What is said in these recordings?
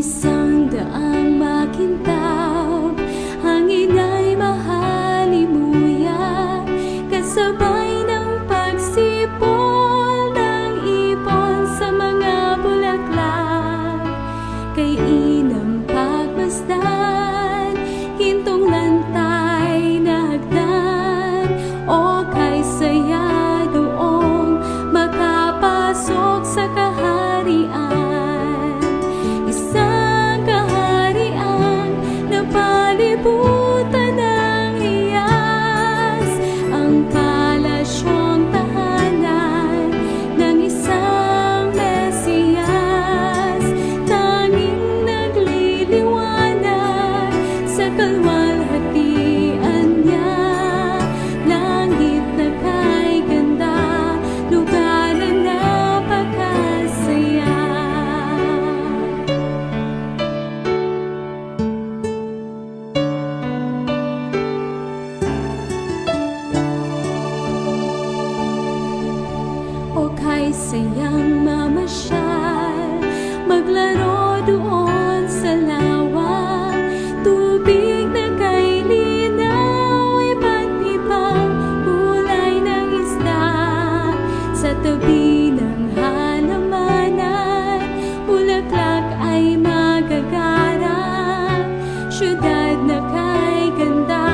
isang daang makintab, hangin ay mahalimuyak, kasabay ng pagsipol ng ibon sa mga bulaklak. Kay inang pagmasdan, gintong lantay na hagdan, o kay saya doong makapasok sa kaharian. Isang kaharian na palibutan ng hiyas, ang palasyong tahanan ng isang Mesiyas. Tanging nagliliwanag sa kalwalhatian niya, langit na kay ganda, lugar na napakasaya. O kay sayang mamasyal, maglaro doon sa lawa, tubig na kay linaw, iba't ibang kulay ng isda. Sa tabi ng halamanan, bulaklak ay magagarang, syudad na kay ganda,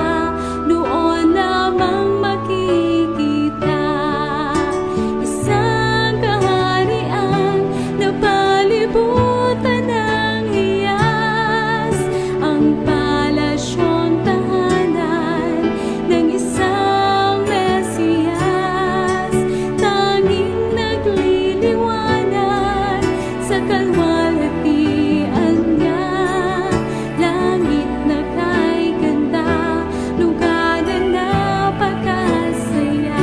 doon lamang makikita. Isang kaharian na palibutan ng hiyas, ang palasyong tahanan ng isang Mesiyas. Tanging nagliliwanag sa kalwalhatian niya, langit na kay ganda, lugar na napakasaya.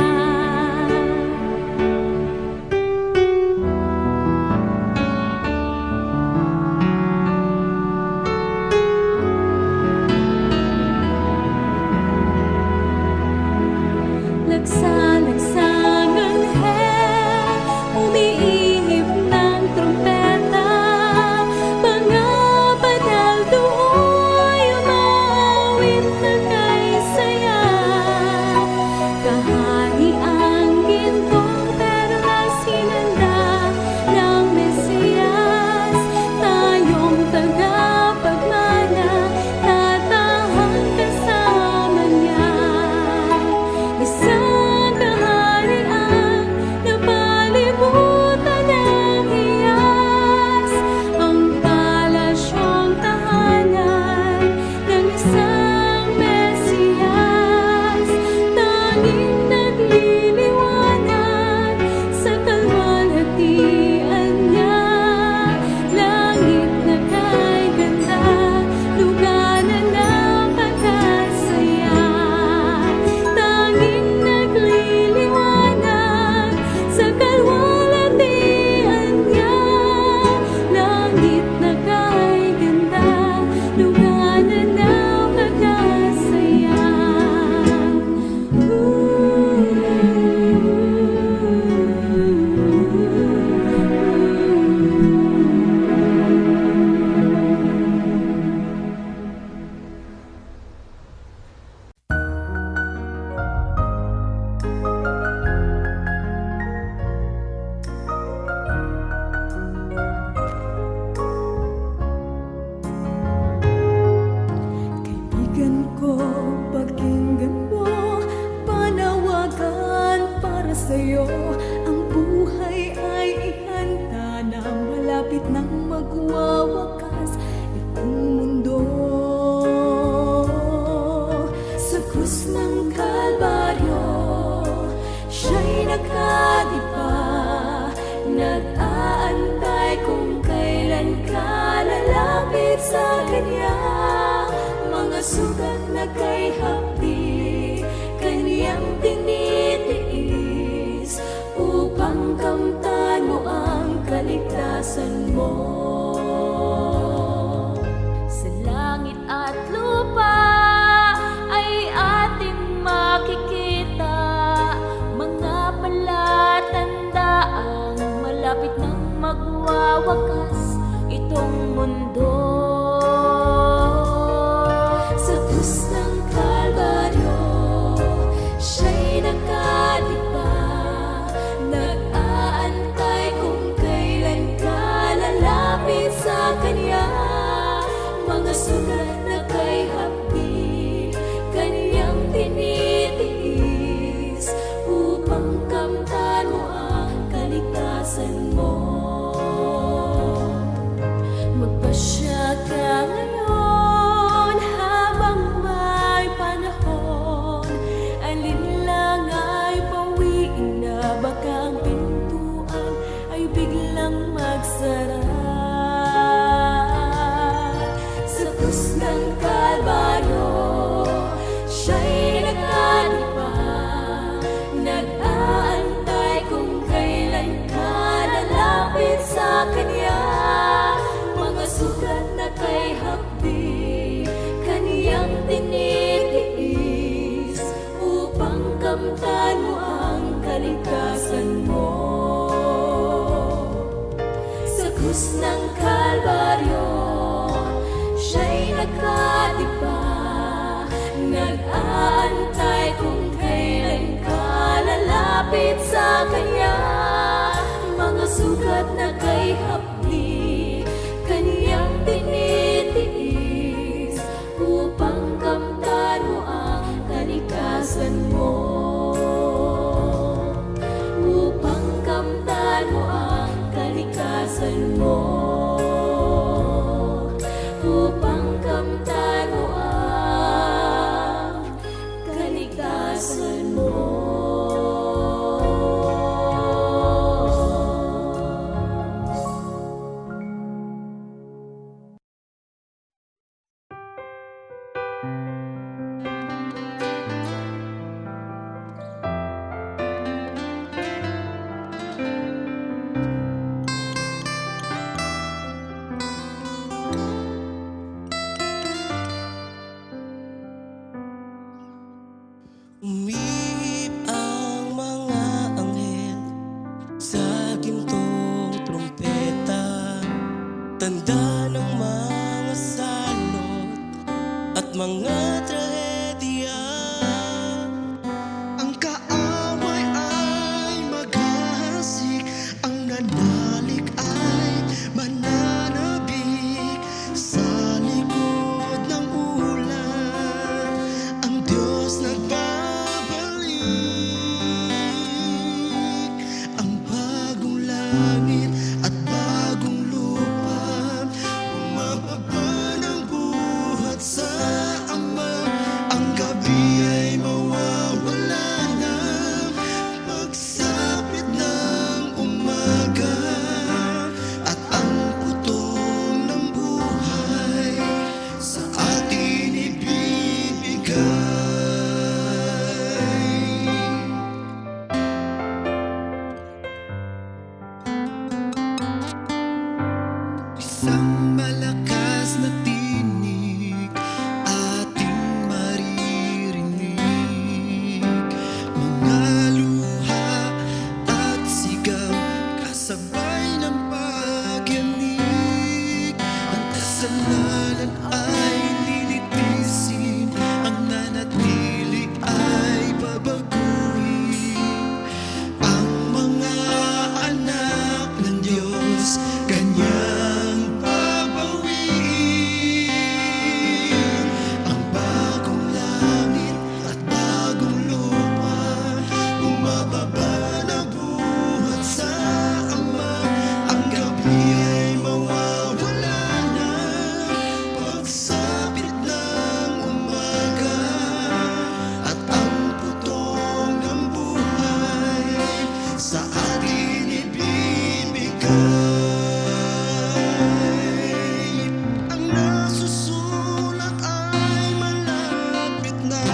Lagsa-lagsang anghel, umiihip ng trumpeta, mga banal do'y umaawit na kay saya. Kahariang gintong perlas hinanda ng Mesiyas, tayong tagapagmana, tatahang kasama niya. Isang kaharian na palibutan ng hiyas, ang palasyong tahanan ng isang Mesiyas. Tanging nagliliwanag sa kalwalhatian niya, langit na kay ganda, lugar na napakasaya. Tanging nagliliwanag sa kalwalhatian niya, langit na kay ganda, lugar na napakasaya. Kaibigan ko, pakinggan mo, panawagan para sa'yo. Ang buhay ay ihanda na, malapit nang magwawakas itong mundo. Sa krus ng Kalbaryo, siya'y nakadipa, nag-aantay kung kailan ka lalapit sa Kanya. Mga sugat na kay hapdi, Kaniyang tinitiis, upang kamtan mo ang kaligtasan mo. Sa langit at lupa ay ating makikita, mga palatandaan, malapit nang magwawakas itong mundo. Sa krus ng Kalbaryo, siya'y nakadipa, nag-aantay kung kailan ka lalapit sa Kanya. Mga sugat na kay hapdi, Kanyang tinitiis, upang kamtan mo ang kaligtasan mo. Magpasya ka ngayon habang may panahon, alinlang ay pawiin na, baka ang pintuan ay biglang magsara. Sa krus ng Kalbaryo, siya'y nakadipa, nag-aantay kung kailan ka lalapit sa Kanya. Mga sugat na kay hapdi, Kaniyang tinitiis, upang kamtan mo ang kaligtasan mo. Sa krus ng Kalbaryo, siya'y nakadipa, nag-aantay kung kailan ka lalapit sa Kanya. Mga sugat na kay hapdi, Kaniyang tinitiis, upang kamtan mo ang kaligtasan mo. Upang kamtan mo ang kaligtasan mo. Upang kamtan mo ang kaligtasan mo. Umihip ang mga anghel sa gintong trumpeta, tanda ng mga salot at mga trahedya. Ang kaaway ay maghahasik, ang nanalik ay mananabik sa likod ng ulan. Ang Diyos nagbabalik, ang bagong langit at bagong lupa, bumababa ng buhat sa Ama. Ang gabi ay mawawala na, pagsapit ng umaga, at ang putong ng buhay sa atin ibibigay. Isang malakas na tinig ating maririnig, mga luha at sigaw kasabay ng pagyanig. Ang kasalanan ay lilitisin, ang nanatili ay babaguhin. Ang mga anak ng Diyos Kanyang babawiin. Ang bagong langit at bagong lupa, bumababa na buhat sa Ama. Ang gabi ay mawawala na, pagsapit ng umaga, at ang putong ng buhay sa atin ibibigay. Ang nasusulat ay malapit na.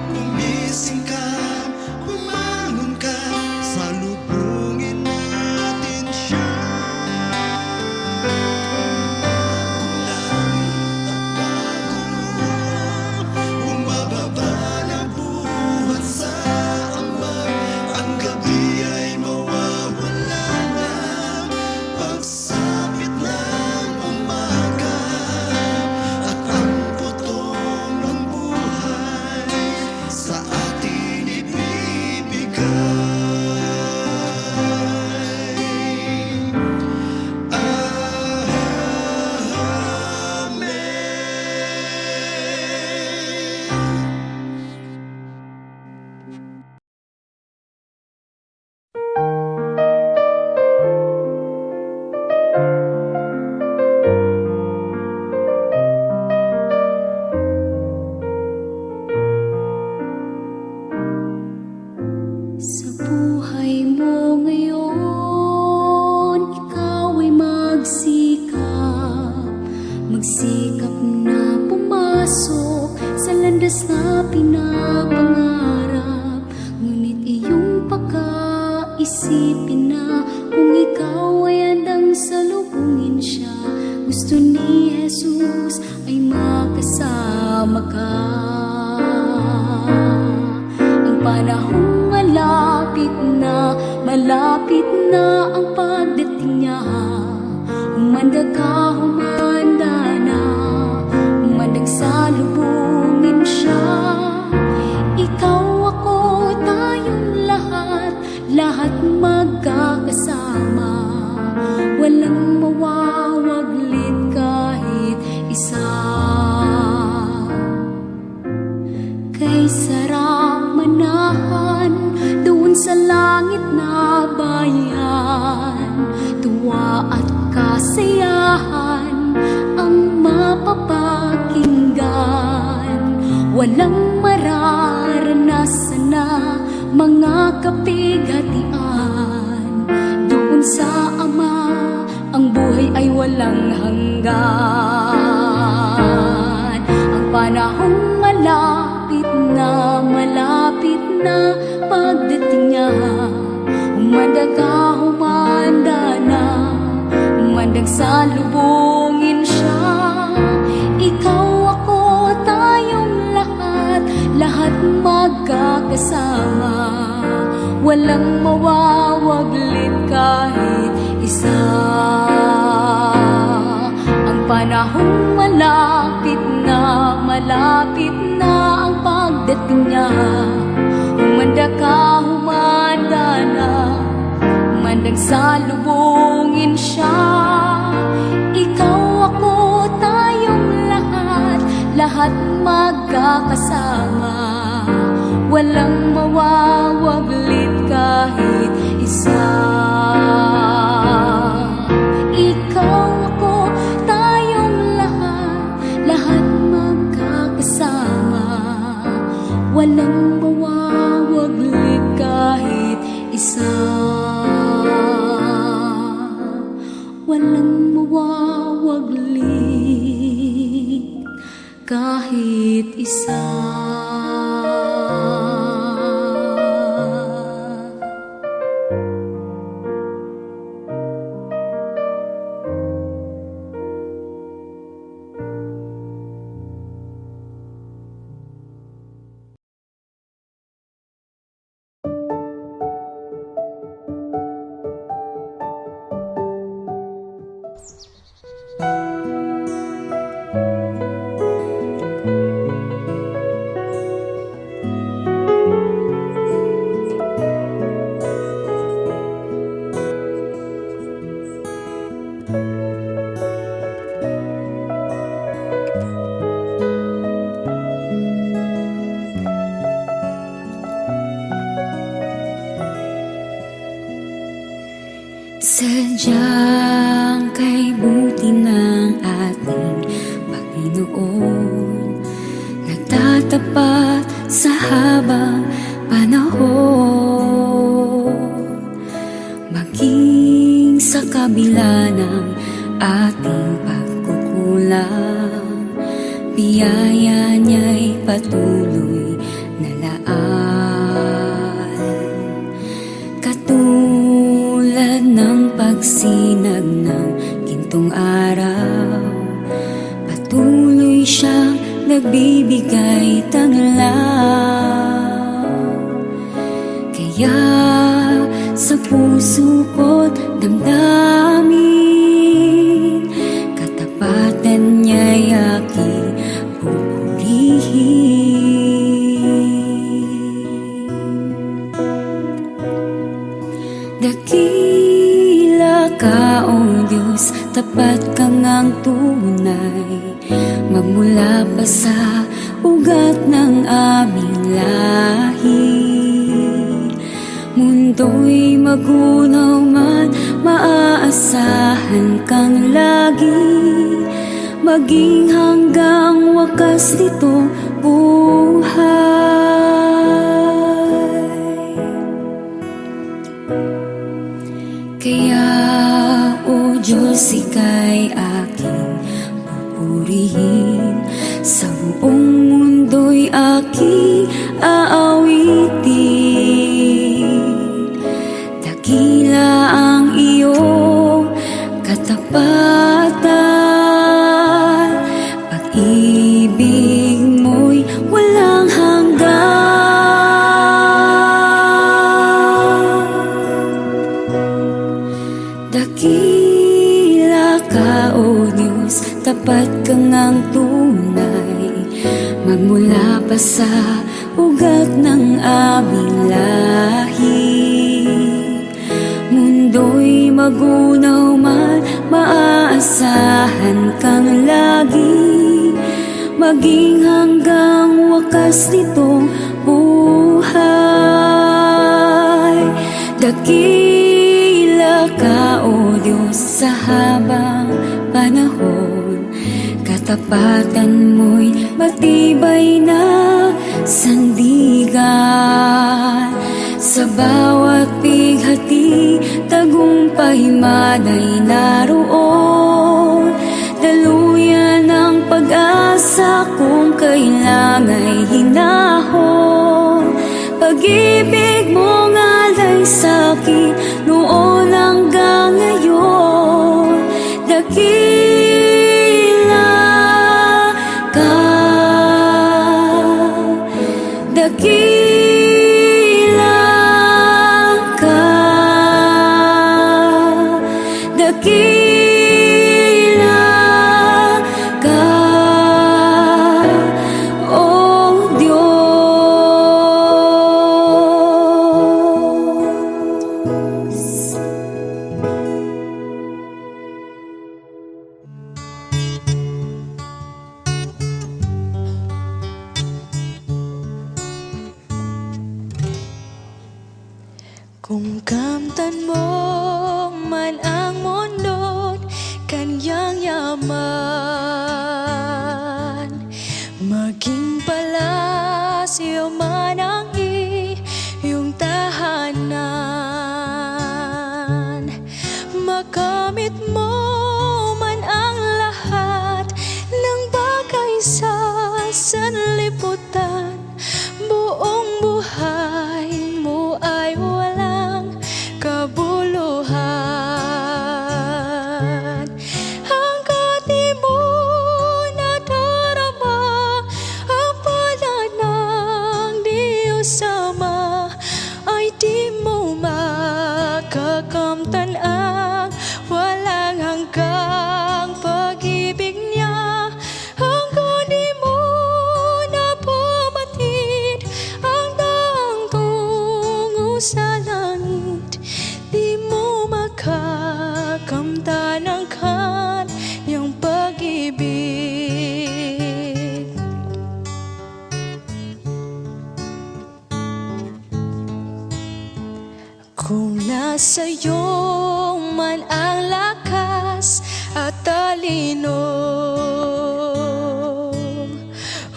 Gumising ka, bumangon ka, salubungin natin siya. Bagong langit at bagong lupa, bumababa na buhat sa Ama. Ang gabi ay mawawala na, landas na pinapangarap, ngunit iyong pagkaisipin na kung ikaw ay handang salubungin siya, gusto ni Jesus ay makasama ka. Ang panahong malapit na ang pagdating niya. Humanda ka, humanda na, humandag salubungin siya. Ikaw, ako, tayong lahat magkakasama. Walang mawawaglit kahit isa. Kay sarap manahan doon sa langit na bayan, tuwa at kasiyahan ang mapapakinggan. Walang mararanasan na mga kapighatian. Doon sa Ama ang buhay ay walang hanggan. Ang panahong malapit na pagdating niya. Humanda ka, humanda na, humandag salubungin siya. Ikaw, ako, tayong lahat magkakasama. Walang mawawaglit kahit isa. Ang panahong malapit na ang pagdating niya. Humanda ka, humanda na, humandang salubungin siya. Ikaw, ako, tayong lahat magkakasama. Walang mawawaglit kahit isa. Ikaw, ako, tayong lahat magkakasama. Walang mawawaglit kahit isa. Walang mawawaglit kahit isa. Sadyang kay buti ng ating Panginoon, nagtatapat sa habang panahon. Maging sa kabila ng ating pagkukulang, biyaya niya'y patuloy na laan. Katulad ng pagsinag ng gintong araw, patuloy siyang nagbibigay tanglaw. Kaya sa puso ko't damdamin, katapatan niya'y aking pupurihin. Dakila ka, O Diyos, tapat ka ngang tunay, magmula pa sa ugat ng aming lahi. Mundo'y magunaw man, maaasahan kang lagi, maging hanggang wakas nito buhay. Kaya, O Diyos, ika'y aking pupurihin. Sa buong mundo'y aking aawitin. Dakila ang iyong katapatan, pag-ibig mo'y walang hanggan. Dakila ka, O Diyos, tapat ka ngang tunay, magmula pa sa ugat ng aming lahi. Mundo'y magunaw man, maaasahan kang lagi, maging hanggang wakas nitong buhay. Dakila ka, O Diyos, sa habang panahon, katapatan mo'y matibay na sandigan. Sa bawat bighati, tagumpay manay naroon. Daluyan ang pag-asa kung kailangan'y hinahon. Pag-ibig mo ngalay sa'kin noon hanggang ngayon. Dakila ka, dakila ka, dakila ka, O Diyos. Kung kamtan mo man ang mundo't kanyang yaman, maging palasyo man ang iyong tahanan, makamit mo man ang lahat ng bagay sa sanlibutan, buong buhay mo ay walang kabuluhan. Hanggat di mo nadarama ang pala ng Diyos Ama, ay di mo makakamtan ang walang hanggang pag-ibig niya. Hanggang di mo napamatid ang daang tungo sa langit, di mo makakamtan ang kanyang pag-ibig. Kung nasa iyo man ang lakas at talino,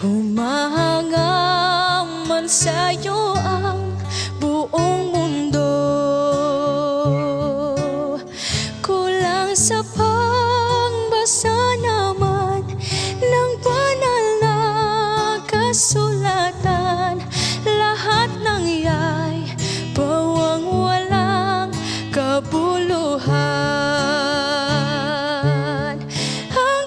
humahangang man sa'yo ang buong mundo, kulang sa pagbasa naman ng banal na kasulatan, lahat ng iya'y pawang walang kabuluhan. Ang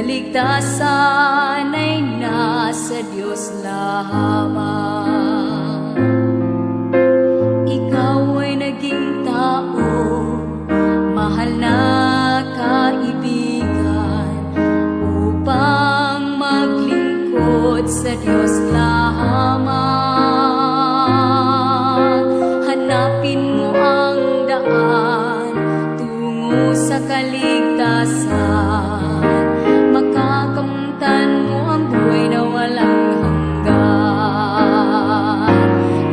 kaligtasan ay nasa Diyos lamang. Ikaw ay naging tao, mahal na kaibigan, upang maglingkod sa Diyos lamang. Hanapin mo ang daan tungo sa kaligtasan, makakamtan mo ang buhay na walang hanggan.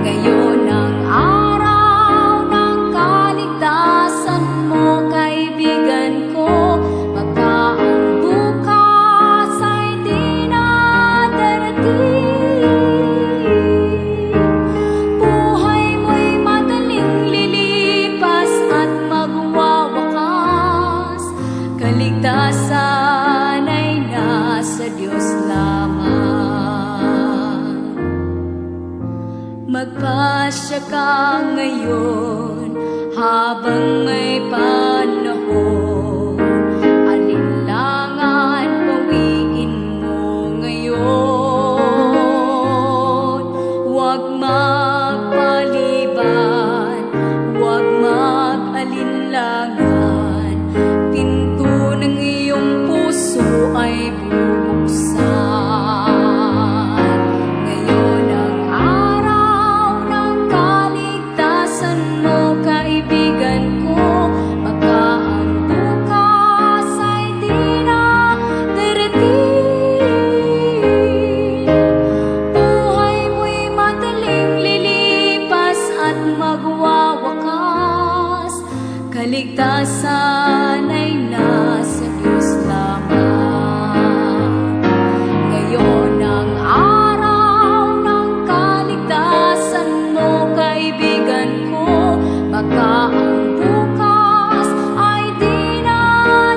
Ngayon ang araw ng kaligtasan mo, kaibigan ko, baka ang bukas ay di na darating. Buhay mo'y madaling lilipas at magwawakas, kaligtasan ay nasa Diyos lamang. Magpasya ka ngayon habang may panahon, alinlangan bawiin mo ngayon. Huwag magpaliban, huwag mag-alinlangan, pinto ng iyong puso ay bubuksan. Ngayon ang araw ng kaligtasan mo, kaibigan ko, baka ang bukas ay di na darating. Buhay mo'y madaling lilipas at magwawakas, kaligtasan ay nasa Diyos lamang. Ngayon ang araw ng kaligtasan mo, kaibigan ko, baka ang bukas ay di na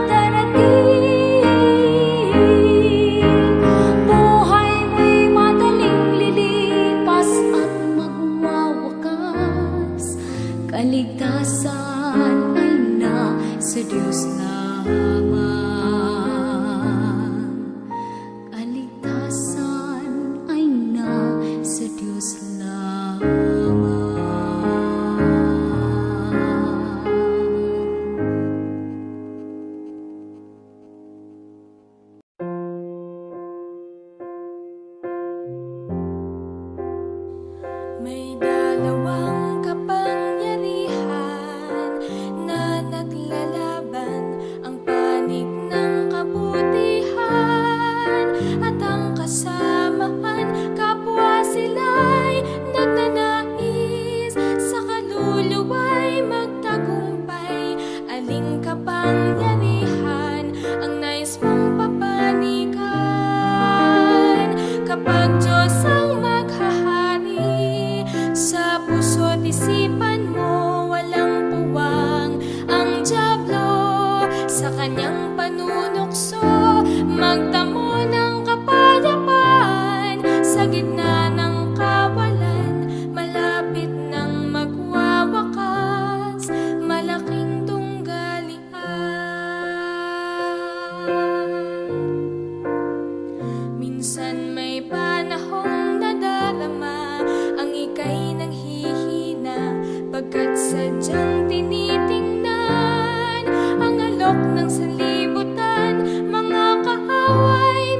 darating. Buhay mo'y madaling lilipas at magwawakas, kaligtasan ay nasa Diyos lamang. Kaligtasan ay nasa Diyos lamang. May dalawang kapangyarihan na naglalaban, ang panig ng kabutihan at ang kasamaan. Kapwa sila'y nagnanais, sa kaluluwa'y magtagumpay. Aling kapangyarihan ang nais mong papanikan? Kapag Diyos ang maghahari, sa puso't isipan mo walang puwang ang dyablo. Sa kanyang panunukso, magtamo ng kapayapaan. Sa gitna ng kawalan, malapit nang magwawakas, malaking tunggalian. Minsan may panahong nadarama ang ika'y nanghihina, pagkat sadyang tinitingnan ang alok ng sanlibutan. Mga kaaway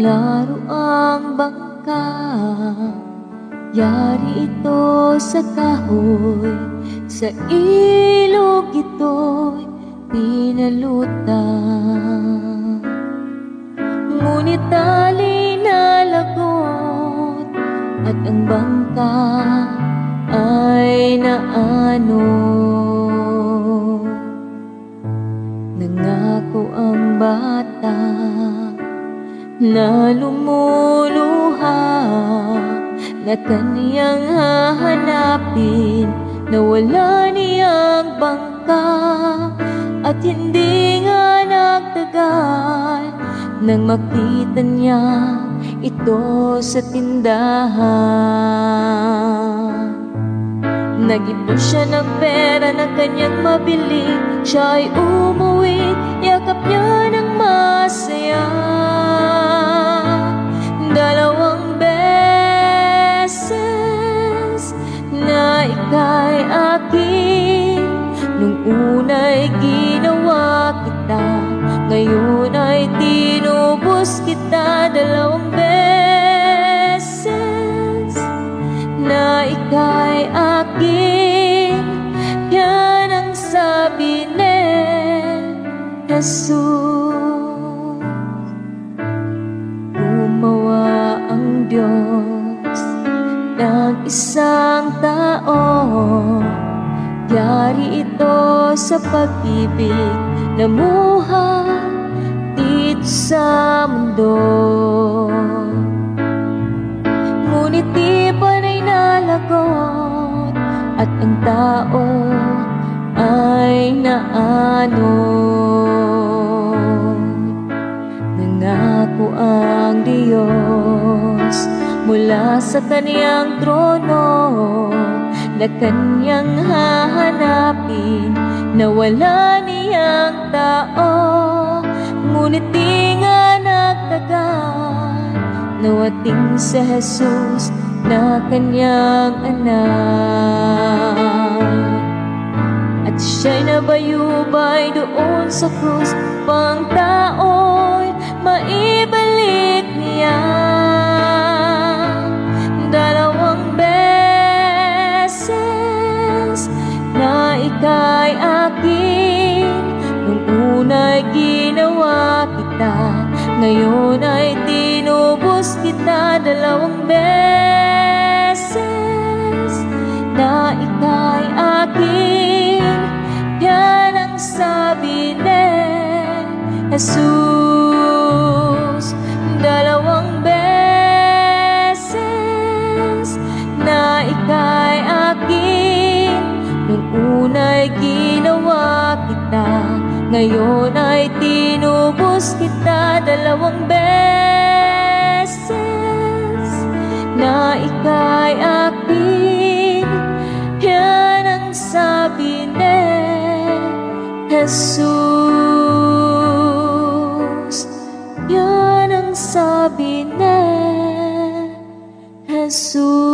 laro ang bangka. Yari ito sa kahoy, sa ilog ito'y pinalutang. Ngunit tali na lagot at ang bangka ay naano. Nangako ang bata na lumuluha, na kaniyang hahanapin, na wala niyang bangka. At hindi nga nagtagal nang makita niya ito sa tindahan. Nag-ipon siya ng pera na kanyang mabili, siya ay umuwi, yakap niya ng masaya. Dalawang beses na ika'y akin. Nung una'y ginawa kita, ngayon ay tinubos kita. Dalawang beses na ika'y akin, yan ang sabi ni Jesus. Gumawa ang Diyos ng isang tao, yari ito sa pag-ibig na muha dito sa mundo. Ngunit di panay nalagot at ang tao ay naano. Nangako ang Diyos mula sa kaniyang trono, na kanyang hahanapin, na wala niyang tao. Ngunit di nga nagtagal, nawating si Jesus na kanyang anak. At siya'y nabayubay doon sa krus, pang tao'y maibalik niya. Dalawang beses na ika'y akin. Nung una'y ginawa kita, ngayon ay tinubos kita. Dalawang beses na ika'y akin, yan ang sabi ni Jesus. Dalawang beses na ika'y akin. Nung una'y ginawa kita, ngayon ay tinubos kita. Dalawang beses na ika'y akin, yan ang sabi ni Jesus. Yan ang sabi ni Jesus.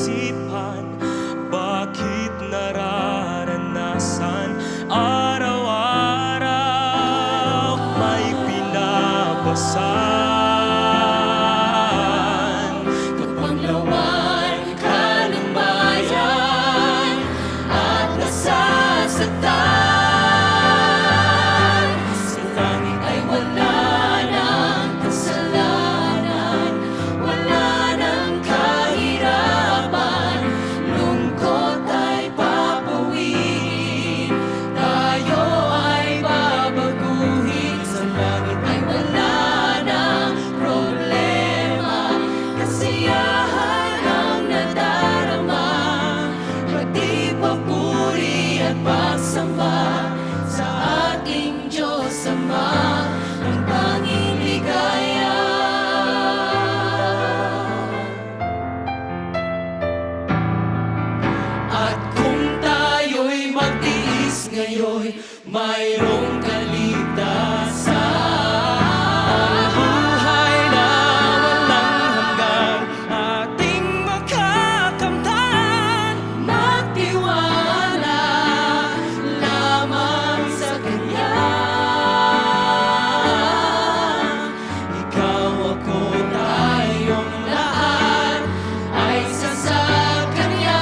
kaisipan? Bakit nararanasan araw-araw may pinabasan? Kapanglawan ka ng bayan at nasasaktan, sa langit ay wala ng kasalanan, wala ng kahirapan, lungkot ay papawiin, tayo ay babaguhin. Sa langit ay wala ng problema, kasiyahan ang nadarama, pati papuri at pagsamba sa ating Diyos Ama, ang tanging ligaya. At kung tayo'y magtiis ngayon, mayroong kaligtasan, buhay na walang hanggan ating makakamtan. Magtiwala lamang sa Kanya, ikaw, ako, tayong lahat ay sa Kanya.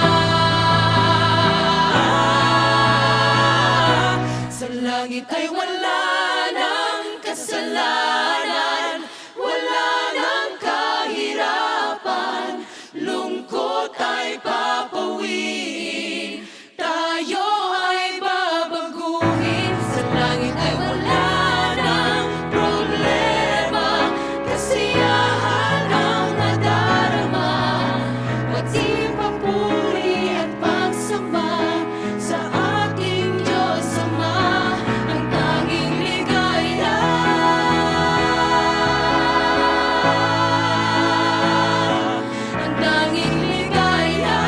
Sa langit ay wala ng kasalanan, wala ng kahirapan, lungkot ay papawiin, tayo ay babaguhin. Sa langit ay wala ng problema, kasiyahan ang nadarama, pati papuri at pagsamba sa ating Diyos Ama, ang tanging ligaya. Ang tanging ligaya.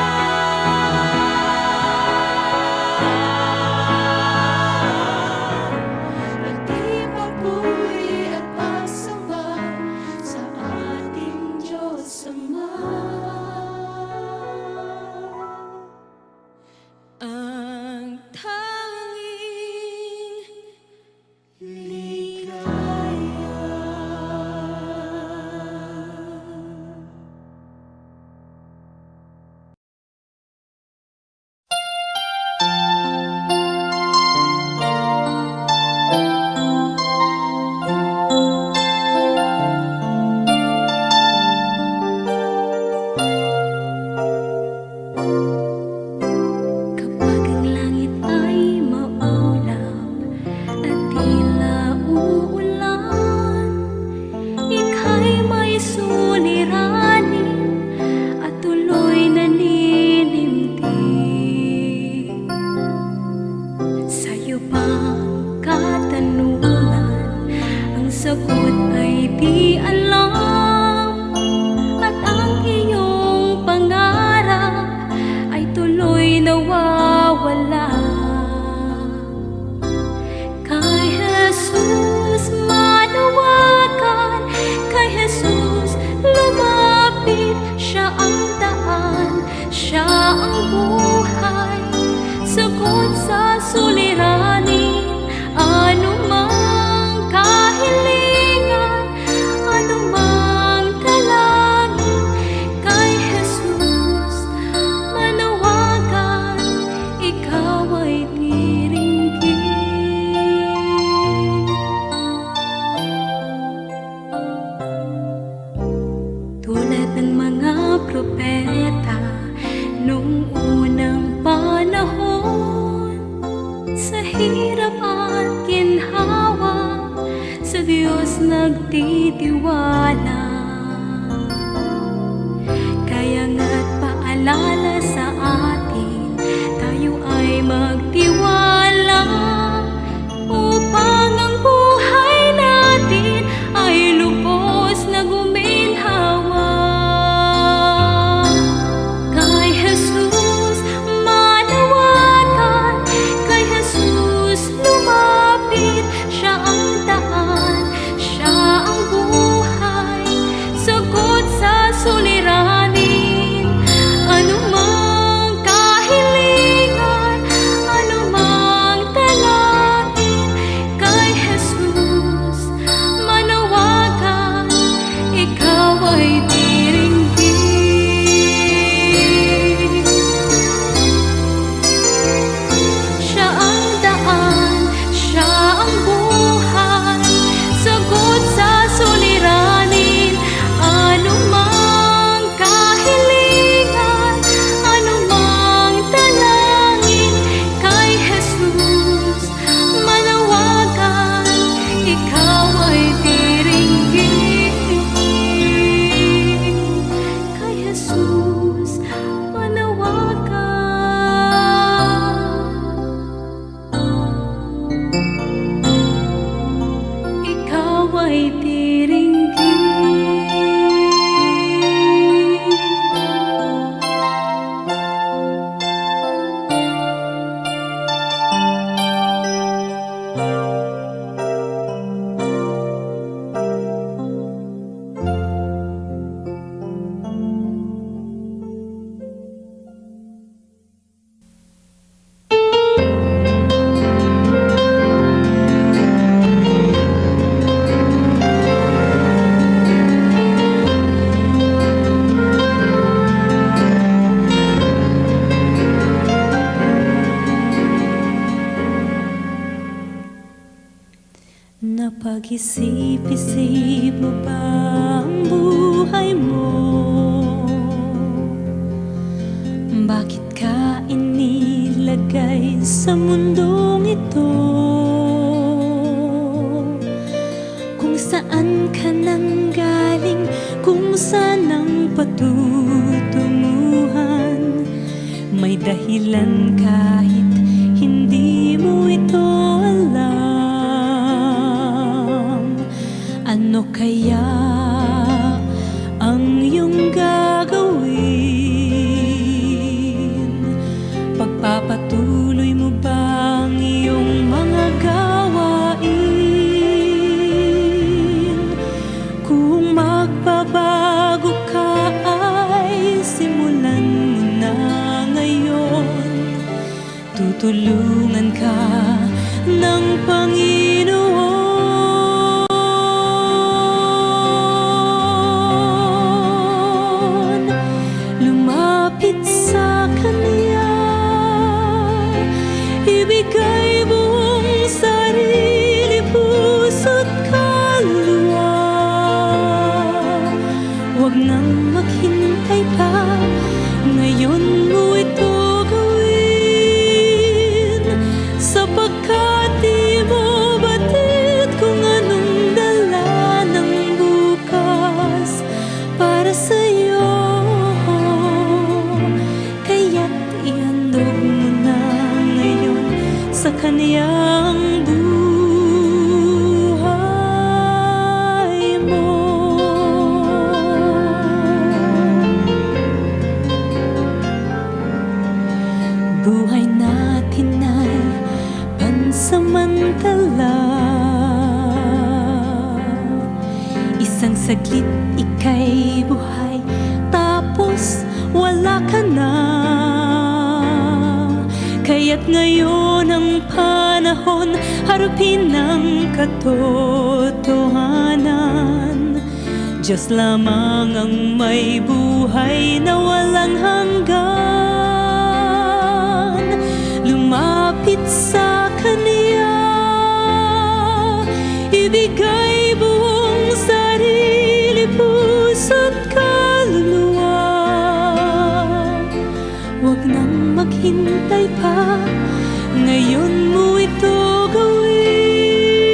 Pati papuri at pagsamba sa ating Diyos Ama, ang tanging ligaya. Kapag ang langit ay maulap at tila uulan, ika'y may suliranin at tuloy naninindig. Sa'yo bang katanungan, ang sagot ay di alam, at ang iyong pangarap ay tuloy nawawala. Kay Jesus manawagan, kay Jesus lumapit, siya ang daan, siya ang buhay, sagot sa suliranin, anumang kahilingan, anumang dalangin. Kay Jesus manawagan, ikaw ay tiringgin. Tulad ng mga propeta nung unang panahon, sa hirap at ginhawa, sa Diyos nagtitiwala. Kaya nga't paalala sa atin, tayo ay magtiwala, upang ang buhay natin ay lubos na guminhawa. Naisip-isip mo ba ang buhay mo? Bakit ka inilagay sa mundong ito? Kung saan ka nang galing, kung saan ang patutunguhan, may dahilan kahit hindi mo ito alam. Ano kaya ang iyong gagawin? Pagpapatuloy mo ba ang iyong mga gawain? Kung magbabago ka ay simulan mo na ngayon. Tutulungan ka ng Panginoon. Lumapit sa Kanya, ibigay buong sarili, puso't kaluluwa. Huwag nang maghintay pa, ngayon mo ito gawin, sapagkat di mo batid kung anong dala ng bukas para sa'yo. Kaya't ihandog mo na ngayon sa Kaniyang buhay mo. Buhay natin ay pansamantala. Isang saglit ika'y buhay, tapos wala ka na. Kaya't ngayon ang panahon, harapin ang katotohanan. Diyos lamang ang may buhay na walang hanggan. Lumapit sa Kanya, ibigay buong sarili, puso't kaluluwa. Huwag nang maghintay pa, ngayon mo ito gawin,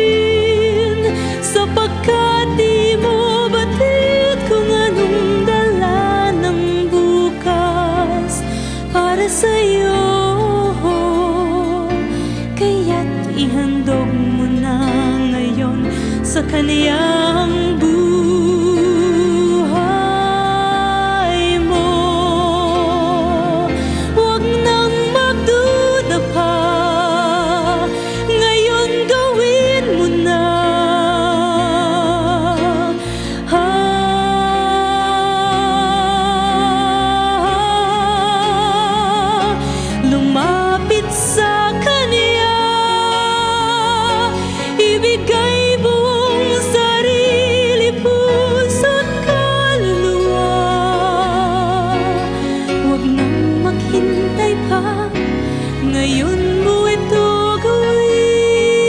sapagkat di mo batid kung anong dala ng bukas para sa'yo. Kaya't ihandog mo na ngayon sa Kaniyang buhay mo. Huwag nang magduda pa, ngayon gawin mo na. Lumapit sa Kanya, ibigay buong sarili, puso't kaluluwa. Huwag nang maghintay pa, ngayon mo ito gawin,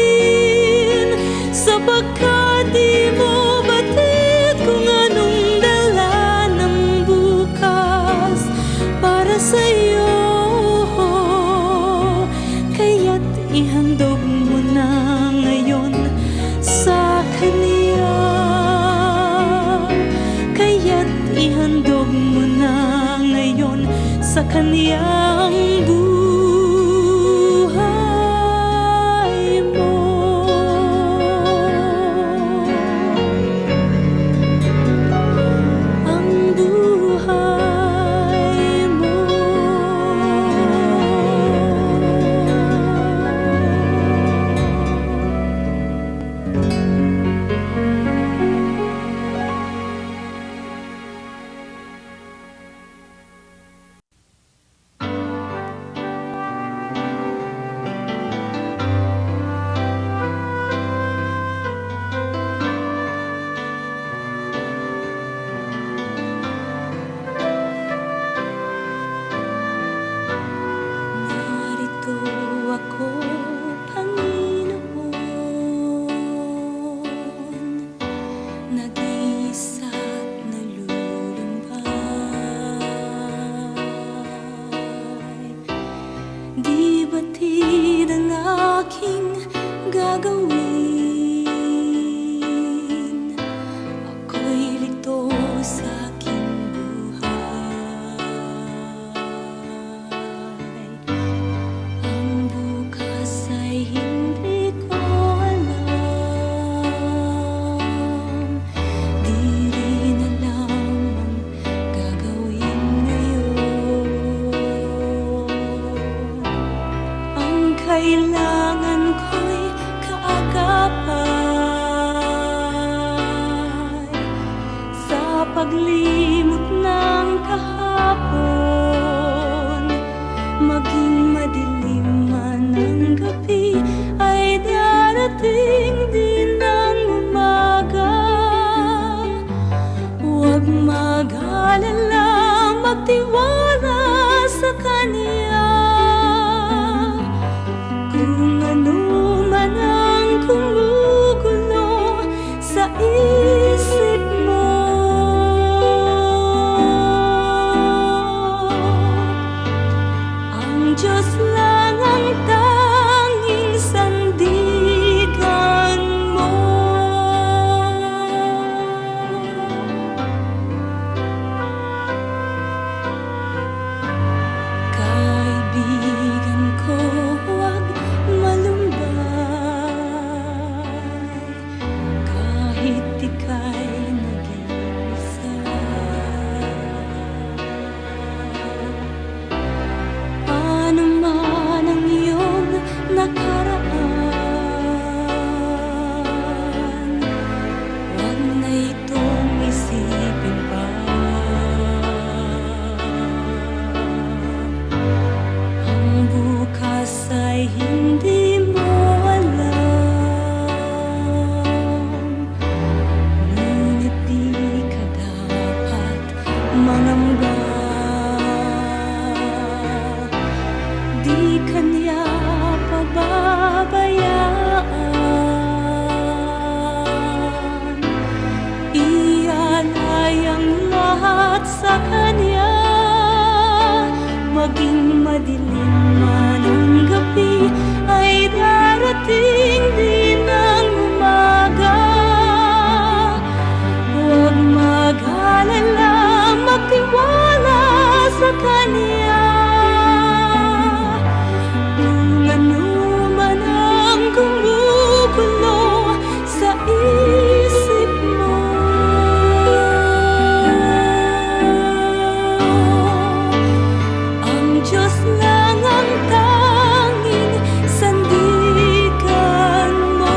sapagkat di mo batid kung anong dala ng bukas para sa'yo. Kaya't ihandog mo na ngayon sa Kanya. Kaya't ihandog mo na ngayon sa Kaniyang buhay mo. Ang buhay mo. limot ng kahapon, maging madilim man ang gabi, ay darating din ang umaga. Huwag mag-alala, magtiwala sa Kanya. Kung ano man ang kumugulo sa isip mo, ang Diyos lang ang tanging sandigan mo. Kaibigan ko, huwag malumbay, kahit ika'y nag-iisa. Ano man ang iyong nakaraan, huwag na itong isipin pa. Ang bukas ay hindi mo alam, ngunit di ka dapat mangamba. Di Kanya pababayaan, ialay ang lahat sa Kanya. Maging madilim man ang gabi, ay darating din ang umaga. Huwag mag-alala, magtiwala sa Kanya. Kung ano man ang gumugulo sa isip mo, ang Diyos lang ang tanging sandigan mo.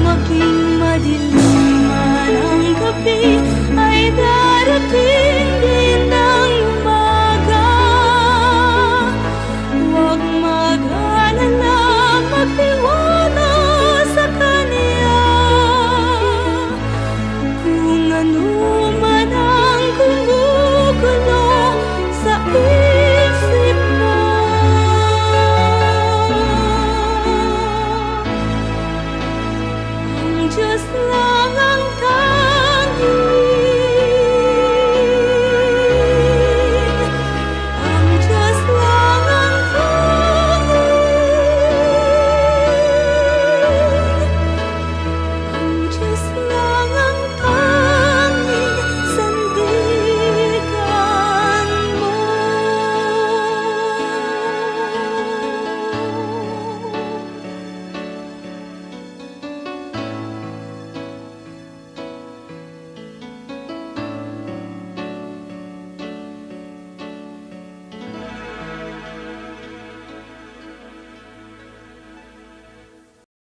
Maging madilim man ang gabi, ay darating din ang umaga. Huwag mag-alala, magtiwala sa Kanya. Kung ano man ang gumugulo sa isip mo, ang Diyos lang